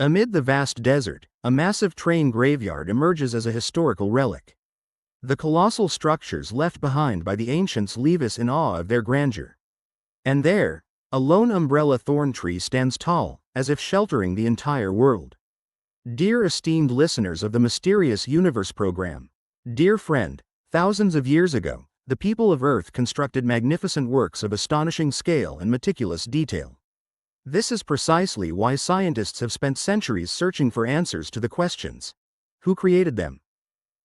Amid the vast desert, a massive train graveyard emerges as a historical relic. The colossal structures left behind by the ancients leave us in awe of their grandeur. And there, a lone umbrella thorn tree stands tall, as if sheltering the entire world. Dear esteemed listeners of the Mysterious Universe program, dear friend, thousands of years ago, the people of Earth constructed magnificent works of astonishing scale and meticulous detail. This is precisely why scientists have spent centuries searching for answers to the questions: who created them?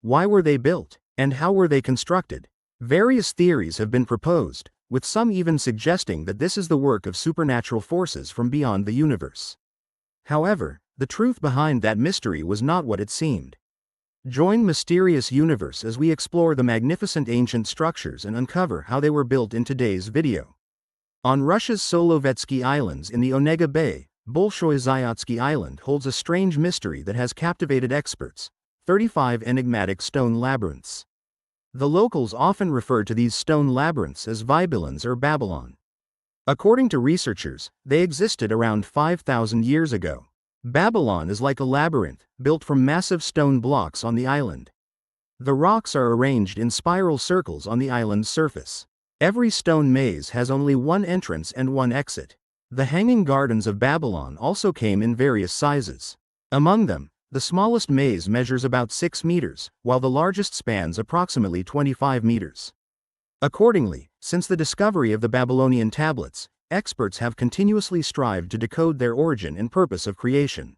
Why were they built? And how were they constructed? Various theories have been proposed, with some even suggesting that this is the work of supernatural forces from beyond the universe. However, the truth behind that mystery was not what it seemed. Join Mysterious Universe as we explore the magnificent ancient structures and uncover how they were built in today's video. On Russia's Solovetsky Islands in the Onega Bay, Bolshoy Zayotsky Island holds a strange mystery that has captivated experts: 35 enigmatic stone labyrinths. The locals often refer to these stone labyrinths as Babylons or Babylon. According to researchers, they existed around 5,000 years ago. Babylon is like a labyrinth, built from massive stone blocks on the island. The rocks are arranged in spiral circles on the island's surface. Every stone maze has only one entrance and one exit. The Hanging Gardens of Babylon also came in various sizes. Among them, the smallest maze measures about 6 meters, while the largest spans approximately 25 meters. Accordingly, since the discovery of the Babylonian tablets, experts have continuously strived to decode their origin and purpose of creation.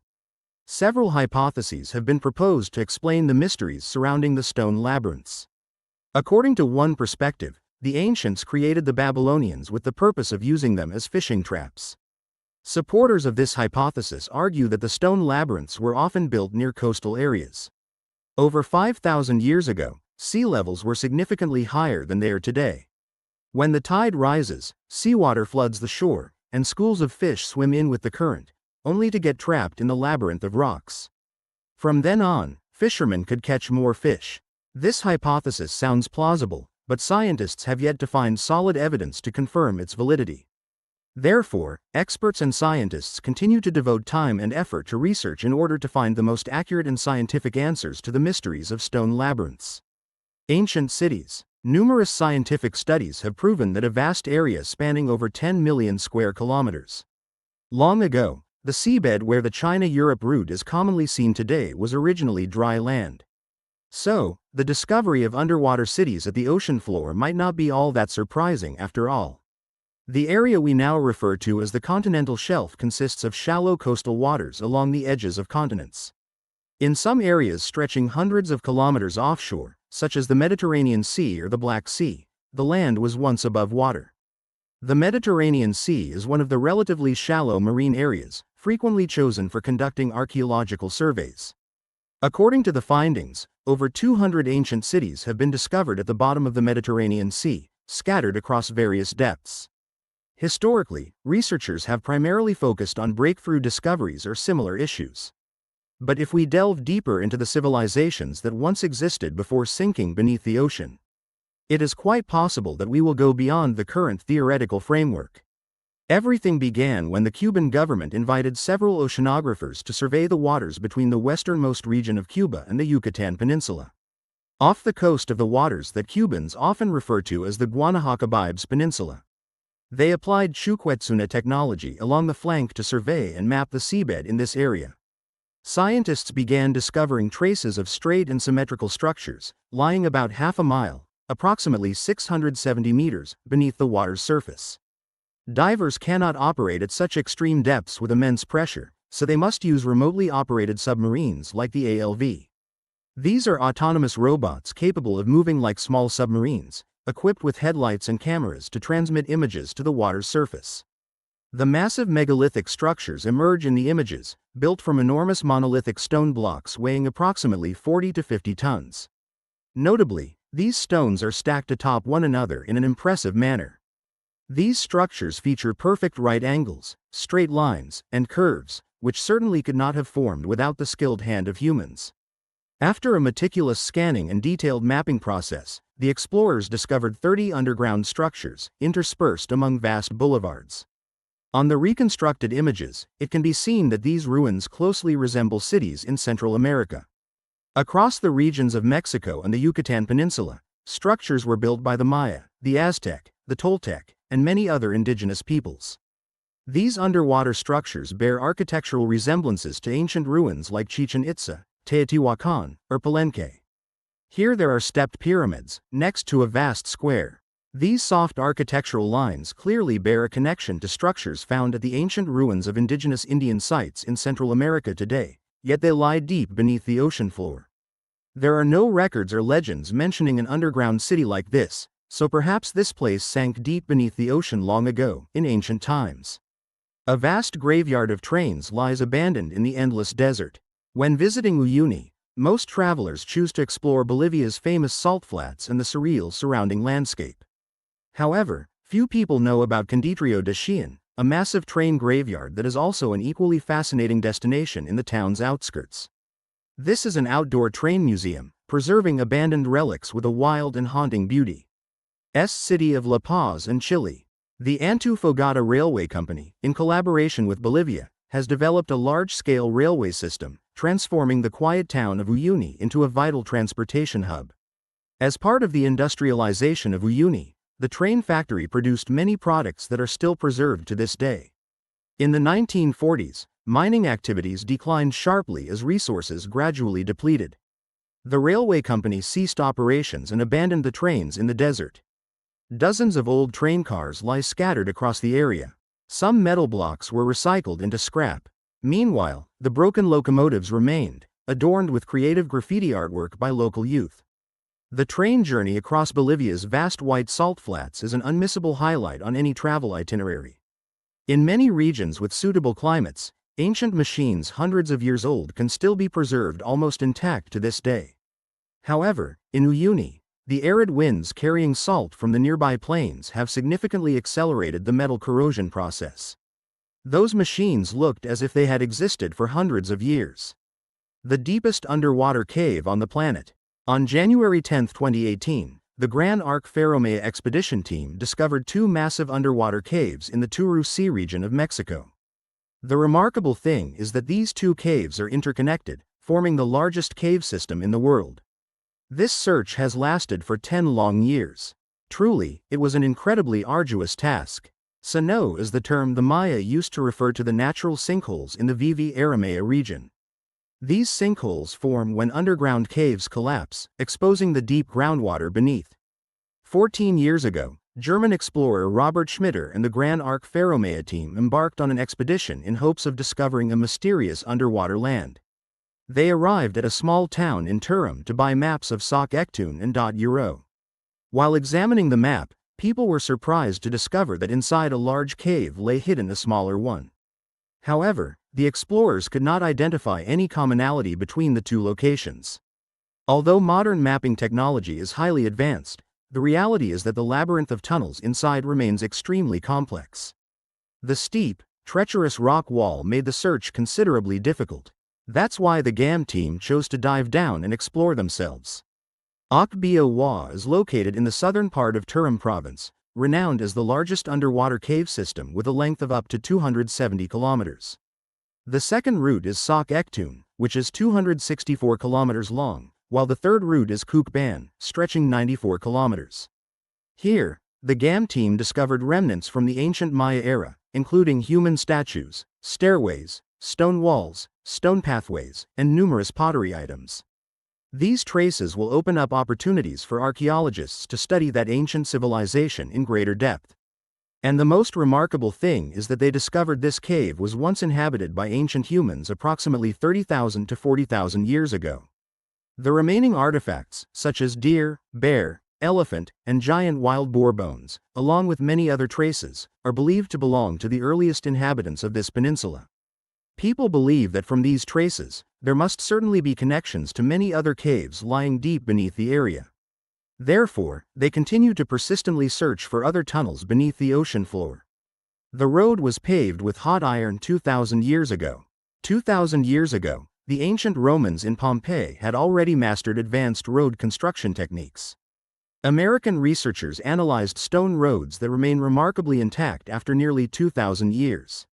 Several hypotheses have been proposed to explain the mysteries surrounding the stone labyrinths. According to one perspective, the ancients created the Babylonians with the purpose of using them as fishing traps. Supporters of this hypothesis argue that the stone labyrinths were often built near coastal areas. Over 5,000 years ago, sea levels were significantly higher than they are today. When the tide rises, seawater floods the shore, and schools of fish swim in with the current, only to get trapped in the labyrinth of rocks. From then on, fishermen could catch more fish. This hypothesis sounds plausible, but scientists have yet to find solid evidence to confirm its validity. Therefore, experts and scientists continue to devote time and effort to research in order to find the most accurate and scientific answers to the mysteries of stone labyrinths. Ancient cities. Numerous scientific studies have proven that a vast area spanning over 10 million square kilometers. Long ago, the seabed where the China-Europe route is commonly seen today was originally dry land. So, the discovery of underwater cities at the ocean floor might not be all that surprising after all. The area we now refer to as the continental shelf consists of shallow coastal waters along the edges of continents. In some areas stretching hundreds of kilometers offshore, such as the Mediterranean Sea or the Black Sea, the land was once above water. The Mediterranean Sea is one of the relatively shallow marine areas, frequently chosen for conducting archaeological surveys. According to the findings, over 200 ancient cities have been discovered at the bottom of the Mediterranean Sea, scattered across various depths. Historically, researchers have primarily focused on breakthrough discoveries or similar issues. But if we delve deeper into the civilizations that once existed before sinking beneath the ocean, it is quite possible that we will go beyond the current theoretical framework. Everything began when the Cuban government invited several oceanographers to survey the waters between the westernmost region of Cuba and the Yucatan Peninsula. Off the coast of the waters that Cubans often refer to as the Guanahacobaibes Peninsula, they applied Chukwuetzuna technology along the flank to survey and map the seabed in this area. Scientists began discovering traces of straight and symmetrical structures, lying about half a mile, approximately 670 meters, beneath the water's surface. Divers cannot operate at such extreme depths with immense pressure, so they must use remotely operated submarines like the ALV. These are autonomous robots capable of moving like small submarines, equipped with headlights and cameras to transmit images to the water's surface. The massive megalithic structures emerge in the images, built from enormous monolithic stone blocks weighing approximately 40 to 50 tons. Notably, these stones are stacked atop one another in an impressive manner. These structures feature perfect right angles, straight lines, and curves, which certainly could not have formed without the skilled hand of humans. After a meticulous scanning and detailed mapping process, the explorers discovered 30 underground structures, interspersed among vast boulevards. On the reconstructed images, it can be seen that these ruins closely resemble cities in Central America. Across the regions of Mexico and the Yucatan Peninsula, structures were built by the Maya, the Aztec, the Toltec, and many other indigenous peoples. These underwater structures bear architectural resemblances to ancient ruins like Chichen Itza, Teotihuacan, or Palenque. Here there are stepped pyramids, next to a vast square. These soft architectural lines clearly bear a connection to structures found at the ancient ruins of indigenous Indian sites in Central America today, yet they lie deep beneath the ocean floor. There are no records or legends mentioning an underground city like this, so perhaps this place sank deep beneath the ocean long ago, in ancient times. A vast graveyard of trains lies abandoned in the endless desert. When visiting Uyuni, most travelers choose to explore Bolivia's famous salt flats and the surreal surrounding landscape. However, few people know about Conditrio de Chillán, a massive train graveyard that is also an equally fascinating destination in the town's outskirts. This is an outdoor train museum, preserving abandoned relics with a wild and haunting beauty. City of La Paz in Chile. The Antofagasta Railway Company, in collaboration with Bolivia, has developed a large-scale railway system, transforming the quiet town of Uyuni into a vital transportation hub. As part of the industrialization of Uyuni, the train factory produced many products that are still preserved to this day. In the 1940s, mining activities declined sharply as resources gradually depleted. The railway company ceased operations and abandoned the trains in the desert. Dozens of old train cars lie scattered across the area. Some metal blocks were recycled into scrap. Meanwhile, the broken locomotives remained, adorned with creative graffiti artwork by local youth. The train journey across Bolivia's vast white salt flats is an unmissable highlight on any travel itinerary. In many regions with suitable climates, ancient machines hundreds of years old can still be preserved almost intact to this day. However, in Uyuni, the arid winds carrying salt from the nearby plains have significantly accelerated the metal corrosion process. Those machines looked as if they had existed for hundreds of years. The deepest underwater cave on the planet. On January 10, 2018, the Gran Arc Ferromea expedition team discovered two massive underwater caves in the Turu Sea region of Mexico. The remarkable thing is that these two caves are interconnected, forming the largest cave system in the world. This search has lasted for 10 long years. Truly, it was an incredibly arduous task. Sano is the term the Maya used to refer to the natural sinkholes in the Vivi Aramea region. These sinkholes form when underground caves collapse, exposing the deep groundwater beneath. 14 years ago, German explorer Robert Schmitter and the Gran Arc Ferromea team embarked on an expedition in hopes of discovering a mysterious underwater land. They arrived at a small town in Turum to buy maps of Soc Ektun and Euro. While examining the map, people were surprised to discover that inside a large cave lay hidden a smaller one. However, the explorers could not identify any commonality between the two locations. Although modern mapping technology is highly advanced, the reality is that the labyrinth of tunnels inside remains extremely complex. The steep, treacherous rock wall made the search considerably difficult. That's why the GAM team chose to dive down and explore themselves. Akbio Wa is located in the southern part of Turum province, renowned as the largest underwater cave system with a length of up to 270 kilometers. The second route is Soc Ektun, which is 264 kilometers long, while the third route is Kukban, stretching 94 kilometers. Here, the GAM team discovered remnants from the ancient Maya era, including human statues, stairways, stone walls, stone pathways, and numerous pottery items. These traces will open up opportunities for archaeologists to study that ancient civilization in greater depth. And the most remarkable thing is that they discovered this cave was once inhabited by ancient humans approximately 30,000 to 40,000 years ago. The remaining artifacts, such as deer, bear, elephant, and giant wild boar bones, along with many other traces, are believed to belong to the earliest inhabitants of this peninsula. People believe that from these traces, there must certainly be connections to many other caves lying deep beneath the area. Therefore, they continue to persistently search for other tunnels beneath the ocean floor. The road was paved with hot iron 2,000 years ago. 2,000 years ago, the ancient Romans in Pompeii had already mastered advanced road construction techniques. American researchers analyzed stone roads that remain remarkably intact after nearly 2,000 years.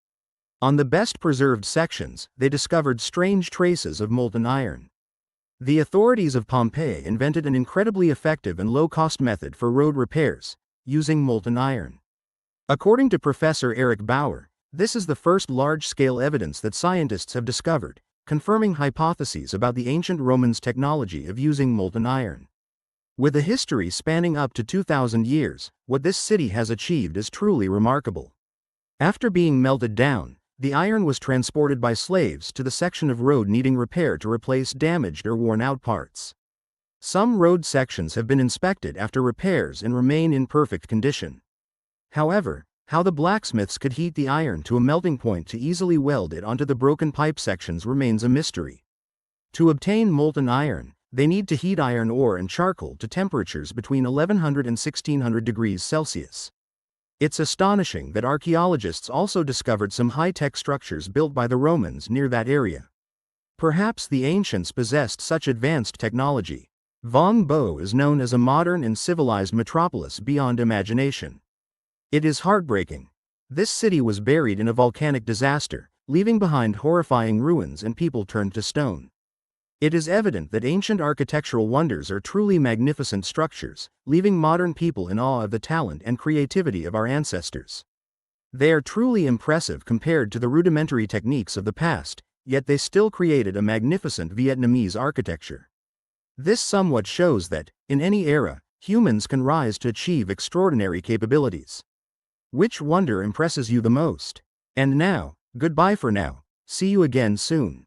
On the best preserved sections, they discovered strange traces of molten iron. The authorities of Pompeii invented an incredibly effective and low-cost method for road repairs, using molten iron. According to Professor Eric Bauer, this is the first large-scale evidence that scientists have discovered, confirming hypotheses about the ancient Romans' technology of using molten iron. With a history spanning up to 2,000 years, what this city has achieved is truly remarkable. After being melted down, the iron was transported by slaves to the section of road needing repair to replace damaged or worn-out parts. Some road sections have been inspected after repairs and remain in perfect condition. However, how the blacksmiths could heat the iron to a melting point to easily weld it onto the broken pipe sections remains a mystery. To obtain molten iron, they need to heat iron ore and charcoal to temperatures between 1100 and 1600 degrees Celsius. It's astonishing that archaeologists also discovered some high-tech structures built by the Romans near that area. Perhaps the ancients possessed such advanced technology. Vong Bo is known as a modern and civilized metropolis beyond imagination. It is heartbreaking. This city was buried in a volcanic disaster, leaving behind horrifying ruins and people turned to stone. It is evident that ancient architectural wonders are truly magnificent structures, leaving modern people in awe of the talent and creativity of our ancestors. They are truly impressive compared to the rudimentary techniques of the past, yet they still created a magnificent Vietnamese architecture. This somewhat shows that, in any era, humans can rise to achieve extraordinary capabilities. Which wonder impresses you the most? And now, goodbye for now. See you again soon.